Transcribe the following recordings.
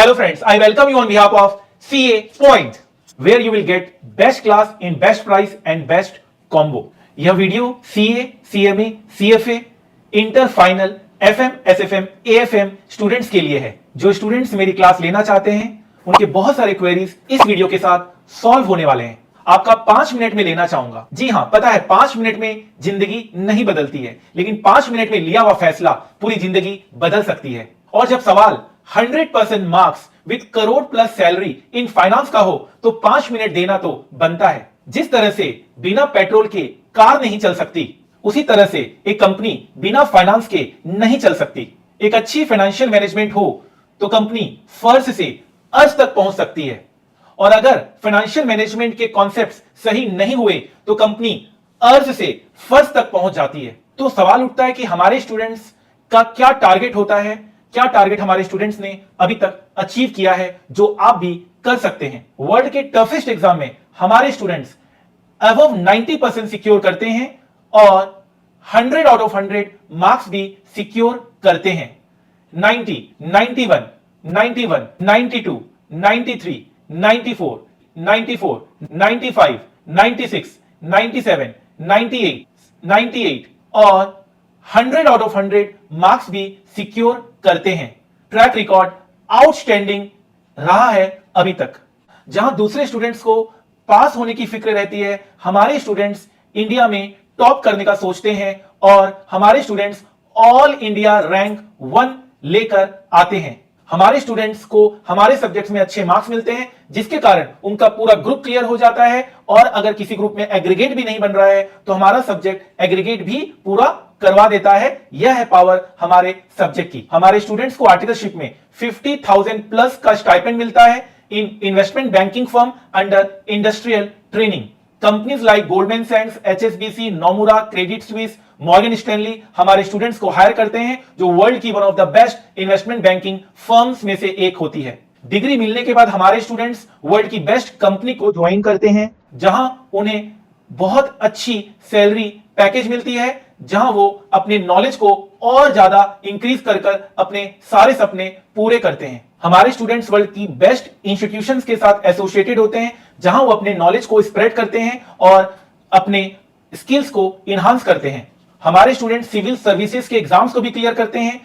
Hello friends, I welcome you on behalf of CA Point, where you will get best class in best price and best combo. यह video CA, CMA, CFA, inter final, FM, SFM, AFM students के लिए है। जो students मेरी class लेना चाहते हैं, उनके बहुत सारे क्वेरीज इस वीडियो के साथ सॉल्व होने वाले हैं। आपका 5 मिनट में लेना चाहूंगा। जी हां, पता है 5 मिनट में जिंदगी नहीं बदलती है, लेकिन 5 मिनट में लिया हुआ फैसला पूरी जिंदगी बदल सकती है। और जब सवाल 100% marks with crore plus salary in finance का हो, तो 5 मिनट देना तो बनता है। जिस तरह से बिना पेट्रोल के कार नहीं चल सकती, उसी तरह से एक कंपनी बिना फाइनेंस के नहीं चल सकती। एक अच्छी फाइनेंशियल मैनेजमेंट हो तो कंपनी फर्श से अर्श तक पहुंच सकती है, और अगर फाइनेंशियल मैनेजमेंट के कॉन्सेप्ट्स सही नहीं हुए तो कंपनी अर्श से फर्श तक पहुंच जाती है। तो सवाल उठता है कि हमारे स्टूडेंट्स का क्या टारगेट होता है, क्या टारगेट हमारे स्टूडेंट्स ने अभी तक अचीव किया है जो आप भी कर सकते हैं। वर्ल्ड के टफेस्ट एग्जाम में हमारे स्टूडेंट्स अबव 90% सिक्योर करते हैं और 100 आउट ऑफ 100 मार्क्स भी सिक्योर करते हैं। 90, 91, 91, 92, 93, 94, 94, 95, 96, 97, 98, 98 और 100 आउट ऑफ 100 मार्क्स भी सिक्योर करते हैं। ट्रैक रिकॉर्ड आउटस्टैंडिंग रहा है अभी तक। जहां दूसरे स्टूडेंट्स को पास होने की फिक्र रहती है, हमारे स्टूडेंट्स इंडिया में टॉप करने का सोचते हैं और हमारे स्टूडेंट्स ऑल इंडिया रैंक 1 लेकर आते हैं। हमारे स्टूडेंट्स को हमारे सब्जेक्ट्स में अच्छे मार्क्स मिलते हैं, जिसके कारण उनका पूरा ग्रुप क्लियर हो जाता है, और अगर किसी ग्रुप में एग्रीगेट भी नहीं बन रहा है तो हमारा सब्जेक्ट एग्रीगेट भी पूरा करवा देता है। यह है पावर हमारे सब्जेक्ट की। हमारे स्टूडेंट्स को आर्टिकलशिप में 50,000 प्लस का स्टाइपेंड मिलता है in investment banking firm under industrial training. Companies like Goldman सैक्स, HSBC, Nomura, Credit Suisse, Morgan Stanley हमारे स्टूडेंट्स को हायर करते हैं, जो वर्ल्ड की one of the best investment banking firms में से एक होती है। डिग्री मिलने के बाद हमारे स्टूडेंट्स वर्ल्ड की बेस्ट कंपनी को ज्वाइन करते हैं, जहां उन्हें बहुत अच्छी सैलरी पैकेज मिलती है, जहां वो अपने नॉलेज को और ज्यादा इंक्रीज कर अपने सारे सपने पूरे करते हैं। हमारे स्टूडेंट्स वर्ल्ड की बेस्ट इंस्टीट्यूशंस के साथ एसोसिएटेड होते हैं, जहां वो अपने नॉलेज को स्प्रेड करते हैं और अपने स्किल्स को इनहांस करते हैं। हमारे स्टूडेंट्स सिविल सर्विसेज के एग्जाम्स को भी क्लियर करते हैं।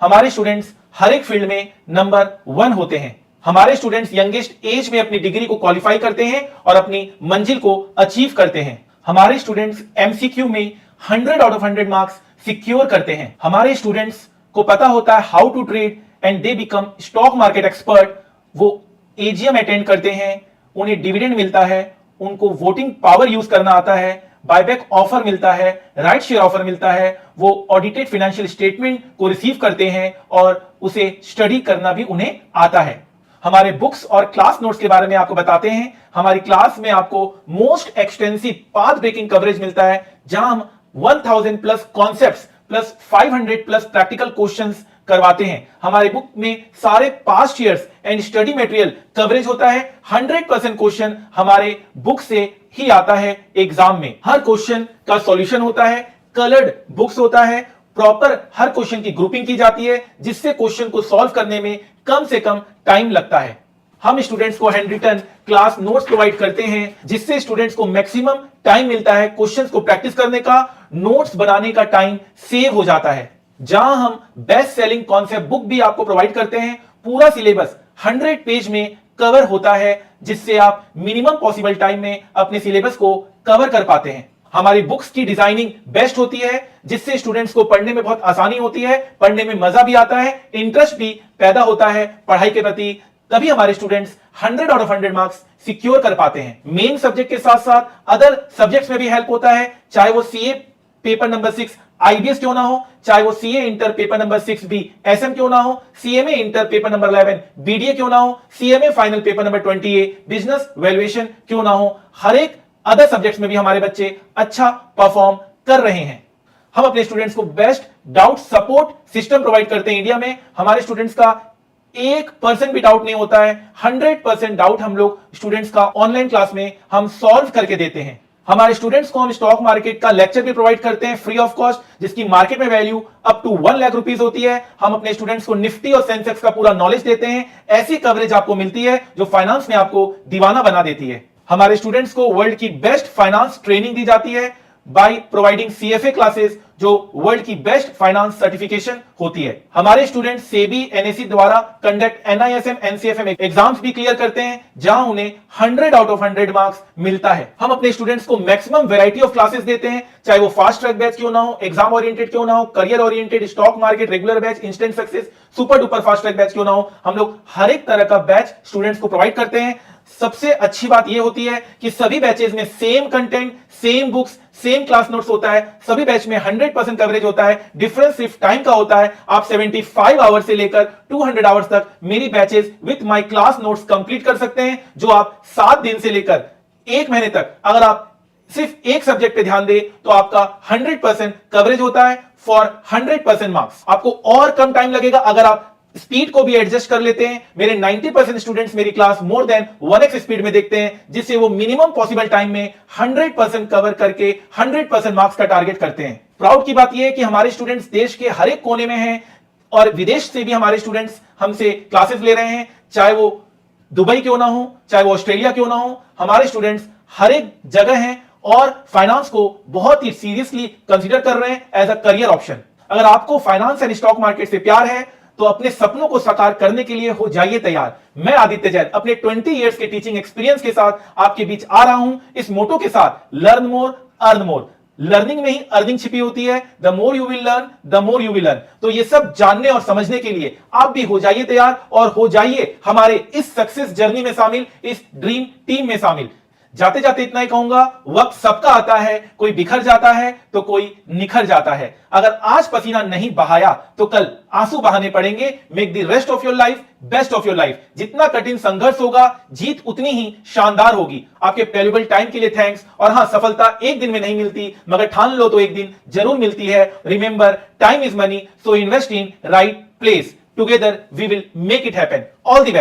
हमारे स्टूडेंट्स हर एक फील्ड में नंबर 1 होते हैं। हमारे स्टूडेंट्स यंगेस्ट एज में अपनी डिग्री को क्वालिफाई करते हैं और अपनी मंजिल को अचीव करते हैं। हमारे स्टूडेंट्स MCQ में 100 आउट ऑफ 100 मार्क्स सिक्योर करते हैं। हमारे स्टूडेंट्स को पता होता है how to trade and they become stock market expert. वो AGM अटेंड करते हैं, उन्हें डिविडेंड मिलता है, उनको वोटिंग पावर यूज करना आता है, बायबैक ऑफर मिलता है, राइट शेयर ऑफर मिलता है, वो ऑडिटेड फाइनेंशियल स्टेटमेंट को रिसीव करते हैं और उसे स्टडी करना भी उन्हें आता है। हमारे बुक्स और क्लास नोट्स के बारे में आपको बताते हैं। हमारी क्लास में आपको most extensive path breaking coverage मिलता है, जहां हम 1000 plus concepts plus 500 plus practical questions करवाते हैं। हमारे बुक में सारे past years and study material coverage होता है। 100% क्वेश्चन हमारे बुक से ही आता है एग्जाम में। हर क्वेश्चन का सॉल्यूशन होता है, कलर्ड बुक्स होता है, प्रॉपर हर क्वेश्चन की ग्रुपिंग की जाती है, जिससे क्वेश्चन को सॉल्व करने में कम से कम टाइम लगता है। हम स्टूडेंट्स को handwritten class notes provide करते हैं, जिससे स्टूडेंट्स को मैक्सिमम टाइम मिलता है क्वेश्चंस को प्रैक्टिस करने का, नोट्स बनाने का टाइम सेव हो जाता है। जहां हम बेस्ट सेलिंग कॉन्सेप्ट बुक भी आपको प्रोवाइड करते हैं। पूरा सिलेबस 100 पेज में कवर होता है, जिससे आप मिनिमम पॉसिबल टाइम में अपने सिलेबस को कवर कर पाते हैं। हमारी बुक्स की डिजाइनिंग बेस्ट होती है, जिससे स्टूडेंट्स को पढ़ने में बहुत आसानी होती है, पढ़ने में मजा भी आता है, इंटरेस्ट भी पैदा होता है पढ़ाई के प्रति। तभी हमारे students 100 out of 100 marks secure कर पाते हैं। मेन सब्जेक्ट के साथ साथ अदर सब्जेक्ट्स में भी हेल्प होता है, चाहे वो CA पेपर नंबर 6 IBS क्यों ना हो, चाहे वो CA inter paper number 6B SM क्यों ना हो, CMA inter paper number 11 BDA क्यों ना हो, CMA final paper number 20A business valuation क्यों ना हो। हर एक अदर सब्जेक्ट्स में भी हमारे बच्चे अच्छा परफॉर्म कर रहे हैं। हम अपने स्टूडेंट्स को best doubt support system provide करते हैं। इंडिया में हमारे स्टूडेंट्स का 1% भी डाउट नहीं होता है। 100% डाउट हम लोग स्टूडेंट्स का ऑनलाइन क्लास में हम सॉल्व करके देते हैं। हमारे स्टूडेंट्स को हम स्टॉक मार्केट का लेक्चर भी प्रोवाइड करते हैं फ्री ऑफ कॉस्ट, जिसकी मार्केट में value up to 1 lakh rupees होती है। हम अपने स्टूडेंट्स को निफ्टी और सेंसेक्स का पूरा नॉलेज देते हैं। ऐसी कवरेज आपको मिलती है जो फाइनेंस में आपको दीवाना बना देती है। हमारे स्टूडेंट्स को वर्ल्ड की बेस्ट फाइनेंस ट्रेनिंग दी जाती है बाय प्रोवाइडिंग सीएफए क्लासेस, जो वर्ल्ड की बेस्ट फाइनेंस सर्टिफिकेशन होती है। हमारे स्टूडेंट सेबी एनएससी द्वारा कंडक्ट एनआईएसएम एनसीएफएम एग्जाम्स भी क्लियर करते हैं, जहां उन्हें 100 आउट ऑफ 100 मार्क्स मिलता है। हम अपने स्टूडेंट्स को मैक्सिमम वैरायटी ऑफ क्लासेस देते हैं, चाहे वो फास्ट ट्रैक बैच क्यों ना हो, एग्जाम ओरिएंटेड क्यों ना हो, career oriented, stock market, regular batch, instant success, super duper fast track batch क्यों ना हो। हम लोग हर एक तरह का बैच स्टूडेंट्स को प्रोवाइड करते हैं। सबसे अच्छी बात यह होती है कि सभी बैचेस में same content, same books, same class notes होता है। सभी बैच में 100% कवरेज होता है। डिफरेंस सिर्फ टाइम का होता है। आप 75 आवर्स से लेकर 200 आवर्स तक मेरी batches with my class notes complete कर सकते हैं, जो आप 7 दिन से लेकर 1 महीने तक अगर आप सिर्फ एक सब्जेक्ट पे ध्यान दे तो आपका 100% कवरेज होता है फॉर 100% मार्क्स। आपको और कम टाइम लगेगा अगर आप स्पीड को भी एडजस्ट कर लेते हैं। मेरे 90% स्टूडेंट्स मेरी class more than 1x speed में देखते हैं, जिससे वो मिनिमम पॉसिबल टाइम में 100% कवर करके 100% मार्क्स का टारगेट करते हैं। प्राउड की बात यह है कि हमारे स्टूडेंट्स देश के हर एक कोने में हैं और विदेश से भी हमारे स्टूडेंट्स हमसे क्लासेस ले रहे हैं, चाहे वो दुबई क्यों ना हो, चाहे वो ऑस्ट्रेलिया क्यों ना हो। हमारे स्टूडेंट्स हर एक जगह हैं और फाइनेंस को बहुत ही सीरियसली कंसीडर कर रहे हैं एज अ करियर ऑप्शन। अगर आपको फाइनेंस एंड स्टॉक मार्केट से प्यार है तो अपने सपनों को साकार करने के लिए हो जाइए तैयार। मैं आदित्य जैन अपने 20 इयर्स के टीचिंग एक्सपीरियंस के साथ आपके बीच आ रहा हूं, इस मोटो के साथ, learn more earn more. Learning में ही अर्निंग छिपी होती है। The more you will learn the more you will earn. तो ये सब जानने और समझने के लिए आप भी हो जाइए तैयार और हो जाइए हमारे इस सक्सेस जर्नी में शामिल, इस ड्रीम टीम में शामिल। जाते जाते इतना ही कहूंगा, वक्त सबका आता है, कोई बिखर जाता है तो कोई निखर जाता है। अगर आज पसीना नहीं बहाया तो कल आंसू बहाने पड़ेंगे। Make the rest of your life best of your life. जितना कठिन संघर्ष होगा, जीत उतनी ही शानदार होगी। आपके वैल्यूएबल टाइम के लिए थैंक्स। और हां, सफलता एक दिन में नहीं मिलती, मगर ठान लो तो एक दिन जरूर मिलती है। Remember, time is money, so invest in right place. Together we will make it happen. All the best.